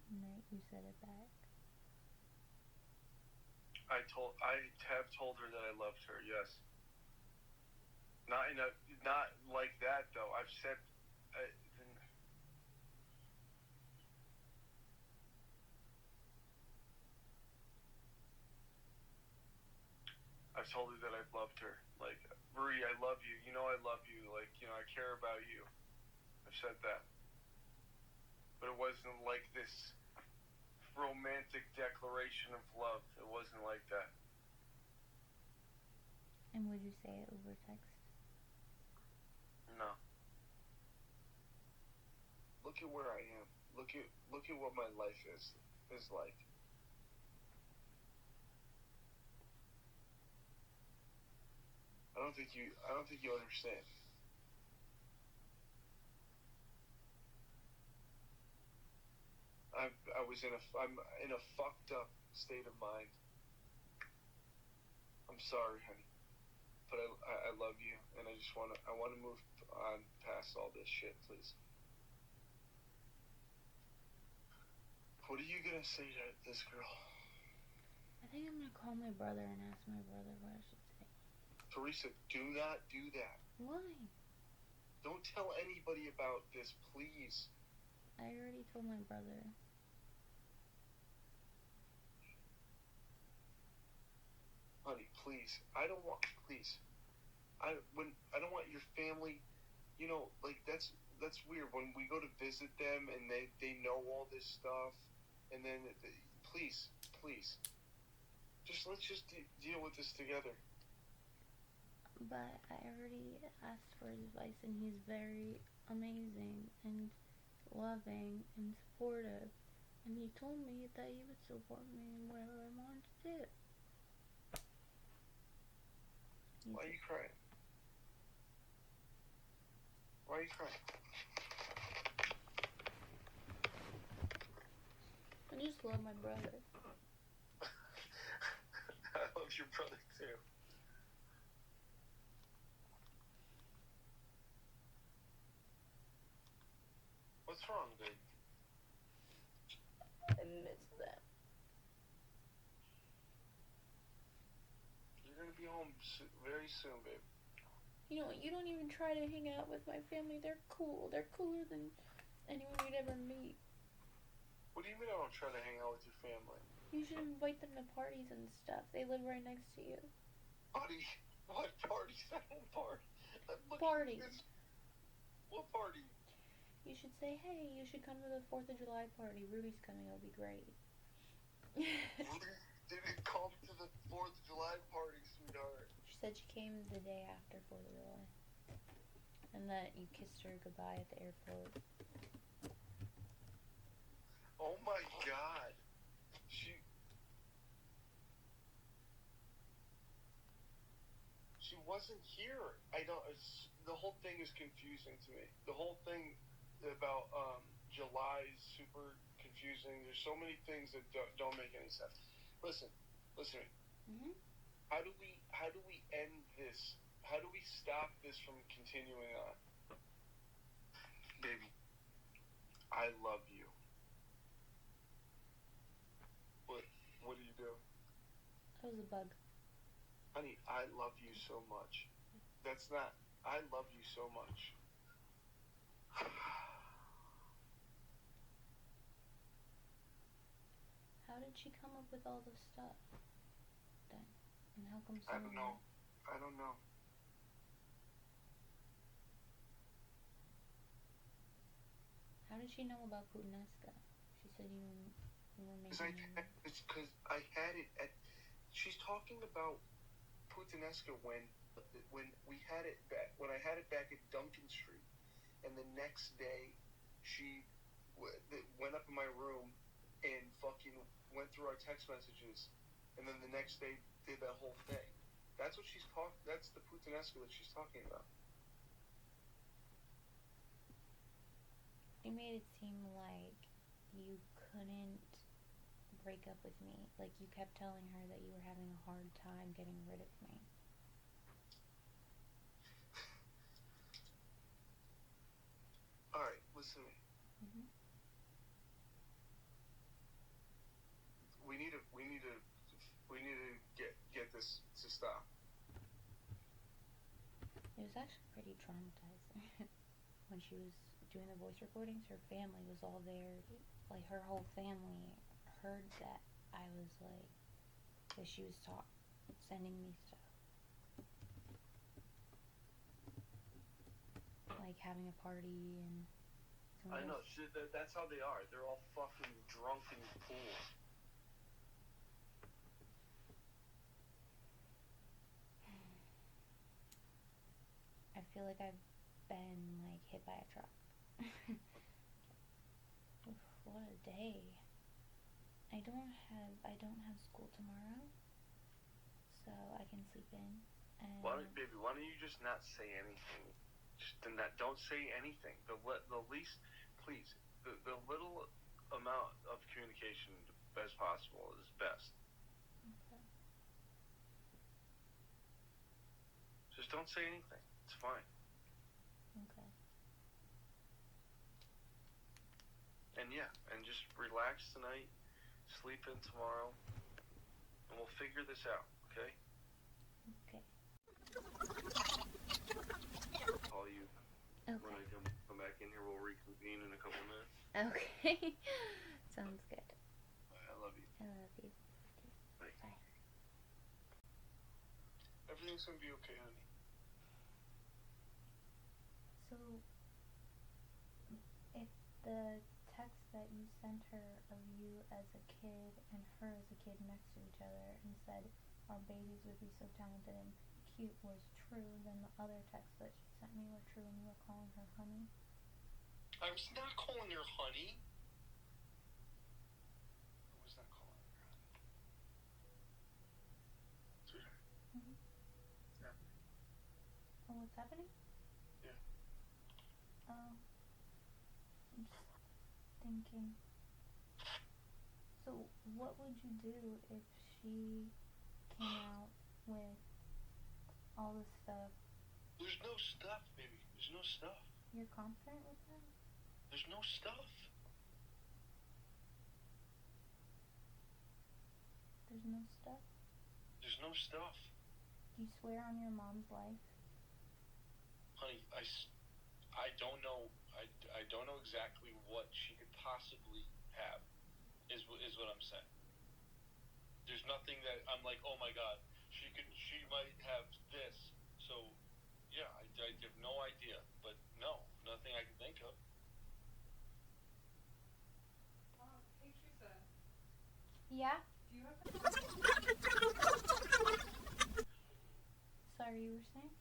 And that you said it back. I have told her that I loved her. Yes. Not like that though. I've said. I've told her that I've loved her. Like, Rudi, I love you. You know I love you. Like, I care about you. I've said that. But it wasn't like this romantic declaration of love. It wasn't like that. And would you say it over text? No. Look at where I am. Look at what my life is like. I don't think you understand. I'm in a fucked up state of mind. I'm sorry, honey, but I love you, and I want to move on past all this shit, please. What are you gonna say to this girl? I think I'm gonna call my brother and ask my brother what I should say. Teresa, do not do that. Why? Don't tell anybody about this, please. I already told my brother. Honey, please. I don't want your family, like that's weird when we go to visit them and they know all this stuff, and then please, let's just deal with this together. But I already asked for his advice, and he's very amazing and loving and supportive. And he told me that he would support me in whatever I wanted to do. Why are you crying? I just love my brother. I love your brother too. What's wrong, babe? I miss them. You're gonna be home very soon, babe. You know, you don't even try to hang out with my family. They're cool. They're cooler than anyone you'd ever meet. What do you mean I don't try to hang out with your family? You should invite them to parties and stuff. They live right next to you. Party? What parties? I don't party. Parties. What party? You should say, hey, you should come to the 4th of July party. Rudi's coming. It'll be great. Rudi didn't come to the 4th of July party, sweetheart. She said she came the day after 4th of July. And that you kissed her goodbye at the airport. Oh my god. She wasn't here. The whole thing is confusing to me. The whole thing about July is super confusing. There's so many things that don't make any sense. Listen to me. Mm-hmm. How do we end this? How do we stop this from continuing on? Baby, I love you. What do you do? That was a bug. Honey, I love you so much. That's not I love you so much. How did she come up with all this stuff then? And how come I don't know. I don't know. How did she know about Putanesca? She said you were making... It's because I had it at... She's talking about Putanesca when we had it back... When I had it back at Duncan Street. And the next day, she went up in my room and fucking went through our text messages. And then the next day, did that whole thing. That's what she's talking... That's the Putanesca that she's talking about. You made it seem like you couldn't break up with me. Like you kept telling her that you were having a hard time getting rid of me. Alright, listen to me. Mm-hmm. We need to get this to stop. It was actually pretty traumatizing when she was doing the voice recordings. Her family was all there. Like her whole family heard that I was like, that she was sending me stuff, like having a party and. I know. That's how they are. They're all fucking drunk in the pool. I feel like I've been like hit by a truck. Oof, what a day. I don't have school tomorrow, so I can sleep in. And Why don't you just not say anything? Don't say anything. The least, please, the little amount of communication as possible is best. Okay. Just don't say anything. It's fine. Okay. And yeah, and just relax tonight, sleep in tomorrow, and we'll figure this out, okay? Okay. I'll call you Okay. when I come back in here. We'll reconvene in a couple minutes. Okay. Sounds good. I love you. I love you. Bye. Bye. Everything's gonna be okay, honey. So, if the text that you sent her of you as a kid and her as a kid next to each other and said our babies would be so talented and cute was true, then the other texts that she sent me were true and you were calling her honey? I was not calling her honey. I was not calling her honey. Sweetheart. Mm-hmm. Yeah. Oh, what's happening? Yeah. Oh. I'm just thinking. So, what would you do if she came out with all this stuff? There's no stuff, baby. There's no stuff. You're confident with that? There's no stuff. There's no stuff? There's no stuff. Do you swear on your mom's life? Honey, I don't know. I don't know exactly what she could possibly have, is what I'm saying. There's nothing that I'm like, oh my God, she might have this. So, yeah, I have no idea. But no, nothing I can think of. Hey Teresa, Yeah? do you have Sorry, you were saying?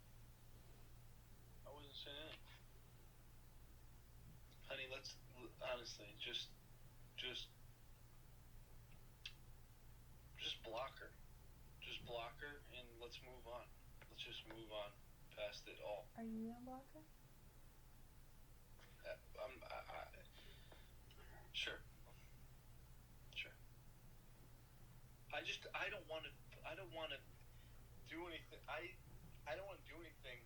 I wasn't saying anything. Honey, let's honestly just block her. Just block her and let's move on. Let's just move on past it all. Are you gonna block her? Sure. I don't want to do anything. I don't want to do anything.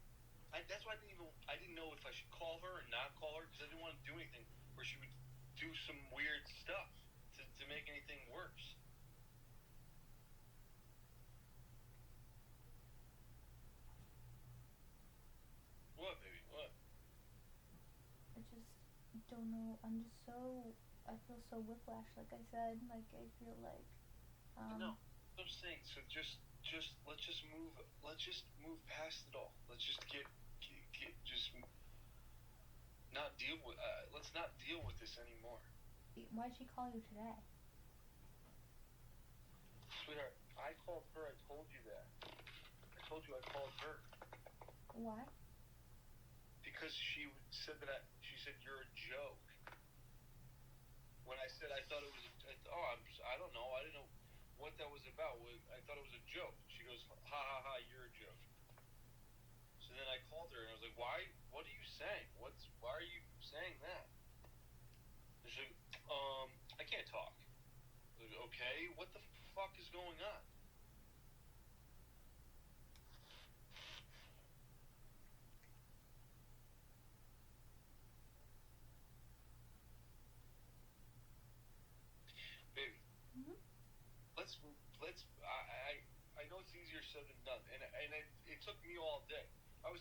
That's why I didn't know if I should call her or not call her, because I didn't want to do anything where she would do some weird stuff to make anything worse. don't know. I'm just so. I feel so whiplash. Like I said, like I feel like. No, I'm saying. So let's just move. Let's just move past it all. Let's just get just not deal with. Let's not deal with this anymore. Why'd she call you today? Sweetheart, I called her. I told you that. I told you I called her Why? because she said that. She said you're a joke. When I said I thought it was. I don't know. I didn't know what that was about. I thought it was a joke. She goes, ha ha ha, you're a joke. So then I called her and I was like, why? What are you saying? Why are you saying that? And she's like, I can't talk. I was like, okay, what the fuck is going on? Baby, let's. I know it's easier said than done, and it took me all day. I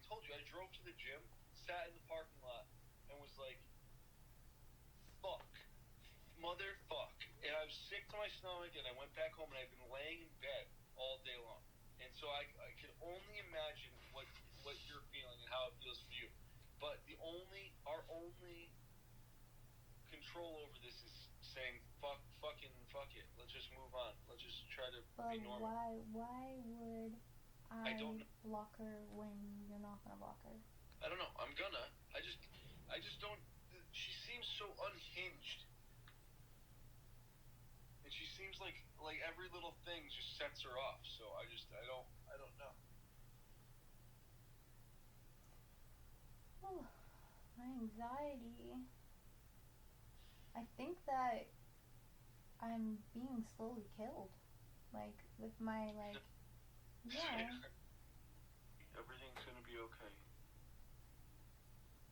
told you, I drove to the gym, sat in the parking lot, and was like, fuck, motherfuck. And I was sick to my stomach, and I went back home, and I've been laying in bed all day long. And so I can only imagine what you're feeling and how it feels for you. But our only control over this is saying fuck it. Let's just move on. Let's just try to But be normal. why would I don't know. block her when you're not gonna block her? I don't know. I'm gonna. I just don't. She seems so unhinged, and she seems like every little thing just sets her off. So I don't know. Oh, my anxiety. I think that I'm being slowly killed. Like, with my, yeah. Everything's gonna be okay.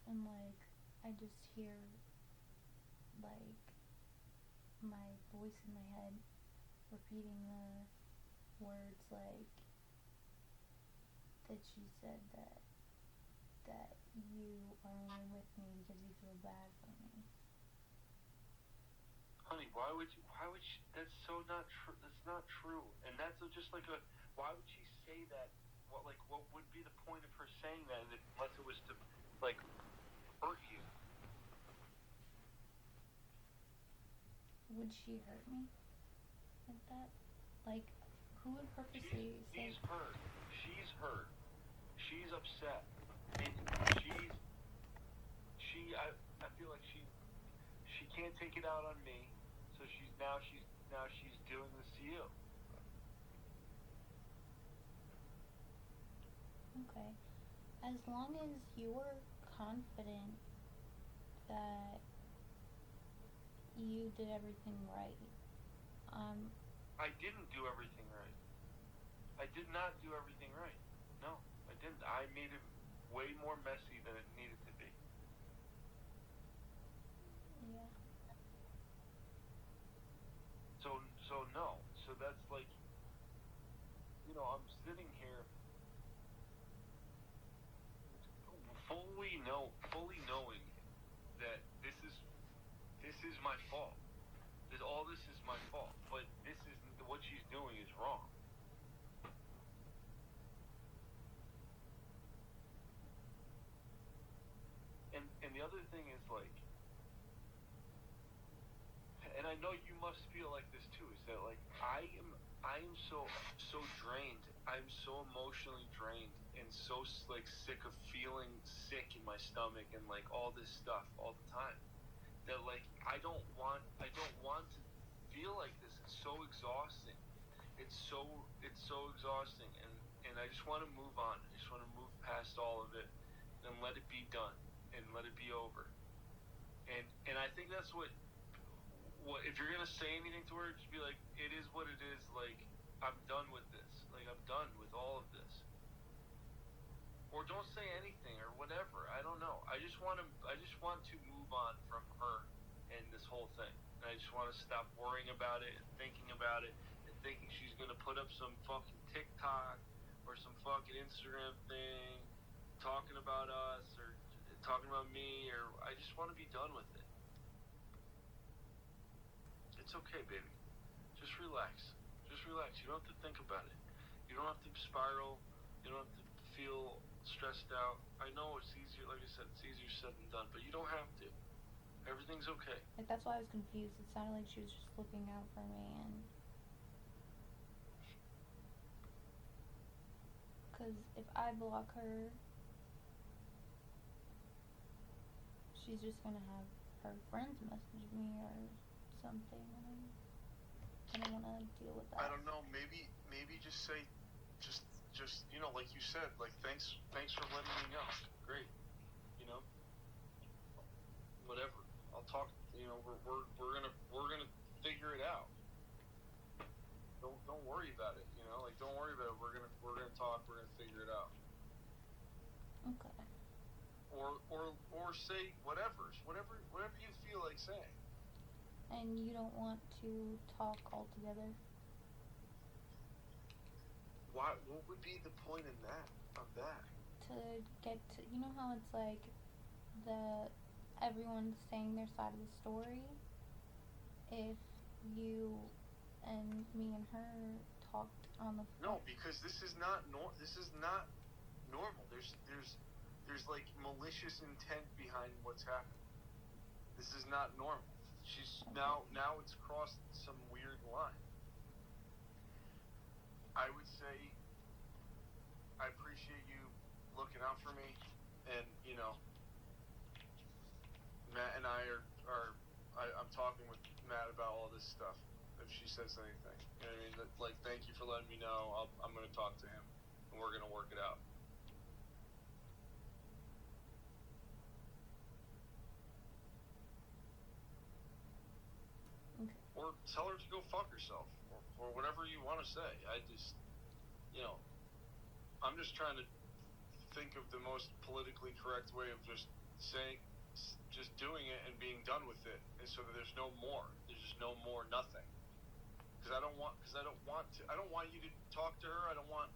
And, I just hear, my voice in my head repeating the words, that she said that you are only with me because you feel bad for me. Honey, why would she, that's so not true. That's not true. And that's just why would she say that? What would be the point of her saying that unless it was to, hurt you? Would she hurt me like that? Who would purposely say... She's hurt. She's hurt. She's upset. And I feel like she can't take it out on me, so she's doing this to you. Okay. As long as you're confident that you did everything right. I didn't do everything right. I did not do everything right. No, I didn't. I made it way more messy than it needed to be. Yeah. So no. So that's I'm sitting here fully knowing that this is my fault. All this is my fault. But what she's doing is wrong. And the other thing is and I know you must feel like this too, is that I am so drained. I'm so emotionally drained and so sick of feeling sick in my stomach and all this stuff all the time. That I don't want to feel like this. It's so exhausting. It's so exhausting, and I just want to move on. I just want to move past all of it and let it be done and let it be over. And I think that's what if you're gonna say anything to her, just be like, it is what it is. I'm done with this. I'm done with all of this. Or don't say anything or whatever. I don't know. I just want to move on from her and this whole thing. And I just want to stop worrying about it and thinking about it and thinking she's gonna put up some fucking TikTok or some fucking Instagram thing talking about us or talking about me, or I just want to be done with it. It's okay, baby. Just relax. Just relax. You don't have to think about it. You don't have to spiral. You don't have to feel stressed out. I know it's easier, like I said, it's easier said than done, but you don't have to. Everything's okay. Like, that's why I was confused. It sounded like she was just looking out for me, and because if I block her, she's just gonna have her friends message me or something, and I don't want to deal with that. I don't know. Maybe just say, just you know, like you said, like thanks for letting me know. Great, you know. Whatever. I'll talk. You know, we're gonna figure it out. Don't worry about it. You know, like don't worry about it. We're gonna talk. We're gonna figure it out. Okay. Or say whatever you feel like saying. And you don't want to talk altogether? Why? What would be the point in that? Of that? To get to, you know how it's like everyone's saying their side of the story? If you and me and her talked on the phone. No, because this is not normal. There's like malicious intent behind what's happening. This is not normal. She's Okay. now it's crossed some weird line. I would say I appreciate you looking out for me, and you know, Matt and I'm talking with Matt about all this stuff. If she says anything, you know what I mean? Like, thank you for letting me know. I'm gonna talk to him, and we're gonna work it out. Okay. Or tell her to go fuck herself, or whatever you want to say. I just, you know, I'm just trying to think of the most politically correct way of just doing it and being done with it, and so that there's no more. There's just no more nothing. Because I don't want you to talk to her. I don't want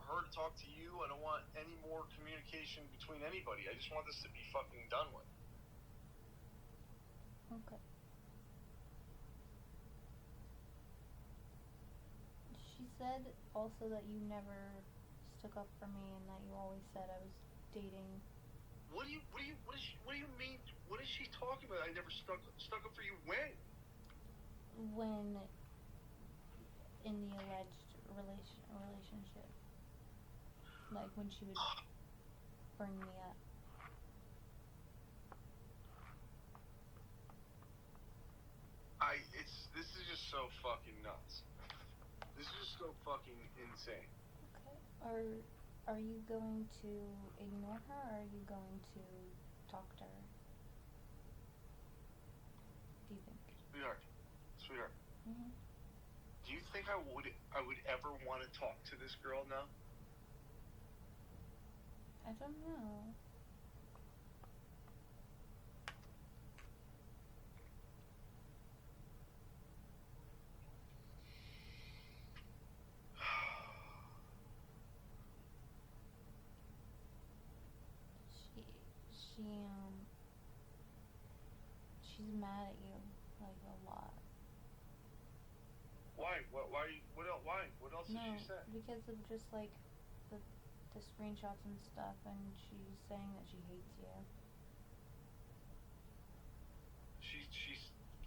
her to talk to you. I don't want any more communication between anybody. I just want this to be fucking done with. Okay. She said also that you never stuck up for me and that you always said I was dating. What do you mean? What is she talking about? I never stuck up for you when? When in the alleged relationship. Like when she would bring me up. This is just so fucking nuts. This is just so fucking insane. Okay. Are you going to ignore her or are you going to talk to her? Do you think? Sweetheart. Mm-hmm. Do you think I would ever want to talk to this girl now? I don't know. She's mad at you, like, a lot. Why? Why? What else did she say? Because of just, like, the screenshots and stuff, and she's saying that she hates you. She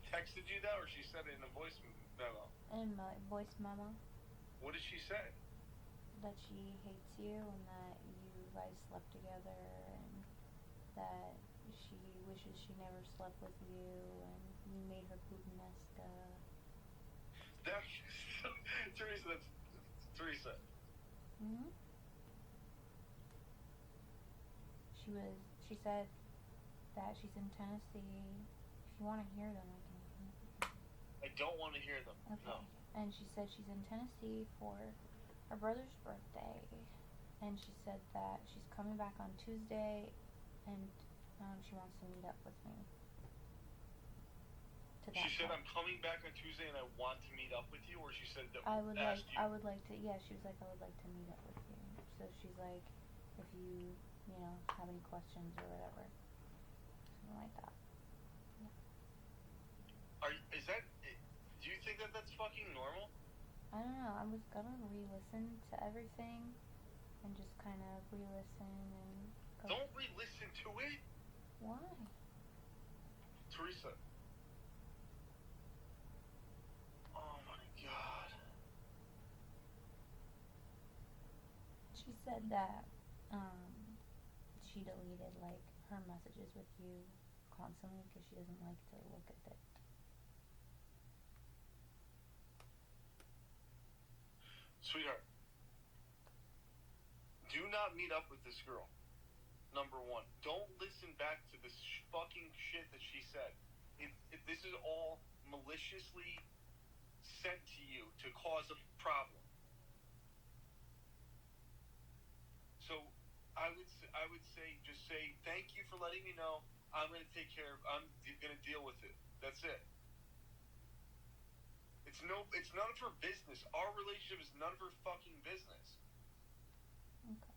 texted you that, or she said it in a voice memo? In my voice memo. What did she say? That she hates you, and that you guys slept together, and that she wishes she never slept with you, and you made her puttanesca. Teresa. Mm-hmm. She said that she's in Tennessee. If you want to hear them, I can. I don't want to hear them. Okay. No. And she said she's in Tennessee for her brother's birthday, and she said that she's coming back on Tuesday, and she wants to meet up with me. She said, "I'm coming back on Tuesday, and I want to meet up with you," or she said that I would like to. asked you. I would like to. Yeah, she was like, I would like to meet up with you. So she's like, if you have any questions or whatever. Something like that. Is that? Do you think that that's fucking normal? I don't know. I was gonna re-listen to everything and just kind of re-listen and go. Don't re-listen to it. Why? Teresa. Oh my god. She said that she deleted like her messages with you constantly because she doesn't like to look at it. Sweetheart, do not meet up with this girl. Number one, don't listen back to this fucking shit that she said. If this is all maliciously sent to you to cause a problem. So I would say just say thank you for letting me know. I'm gonna deal with it. That's it. It's none of her business. Our relationship is none of her fucking business. Okay.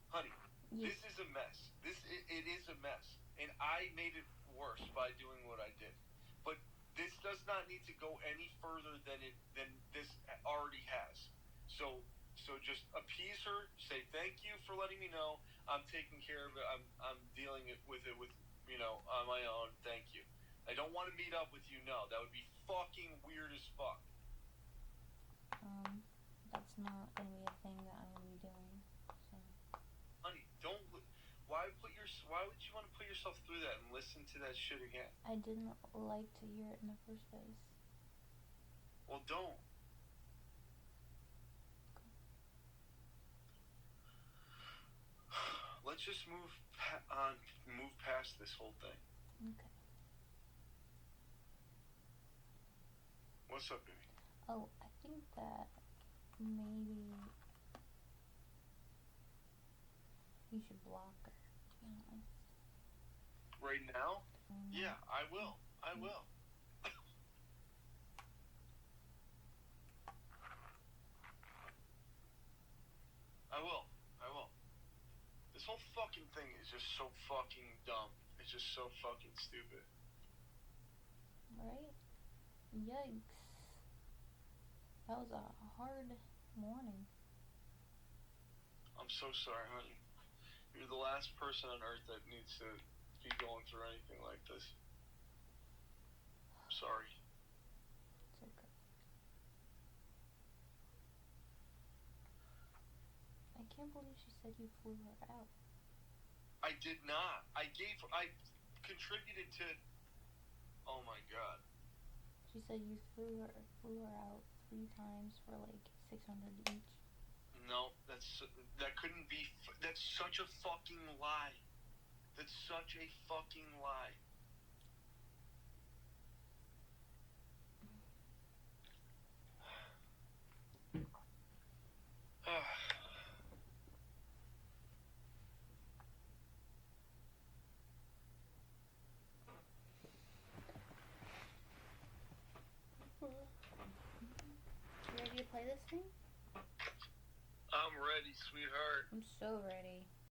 Honey, Yeah. this is a mess. It is a mess, and I made it worse by doing what I did. But this does not need to go any further than this already has. So just appease her. Say thank you for letting me know. I'm taking care of it. I'm dealing with it on my own. Thank you. I don't want to meet up with you. No, that would be fucking weird as fuck. That's not gonna be a thing that I'm gonna be doing. So. Honey, don't. Why would you want to put yourself through that and listen to that shit again? I didn't like to hear it in the first place. Well, don't. Let's just move past this whole thing. Okay. What's up, baby? Oh, I think that maybe you should block her, to be honest. Right now? Yeah, I will. I will. I will. This whole fucking thing is just so fucking dumb. It's just so fucking stupid. Right? Yikes. That was a hard morning. I'm so sorry, honey. You're the last person on earth that needs to be going through anything like this. I'm sorry. It's okay. I can't believe she said you flew her out. I did not. I contributed to. Oh my god. She said you flew her out 3 times for like $600 each. No, that couldn't be. That's such a fucking lie. That's such a fucking lie. You ready to play this thing? I'm ready, sweetheart. I'm so ready.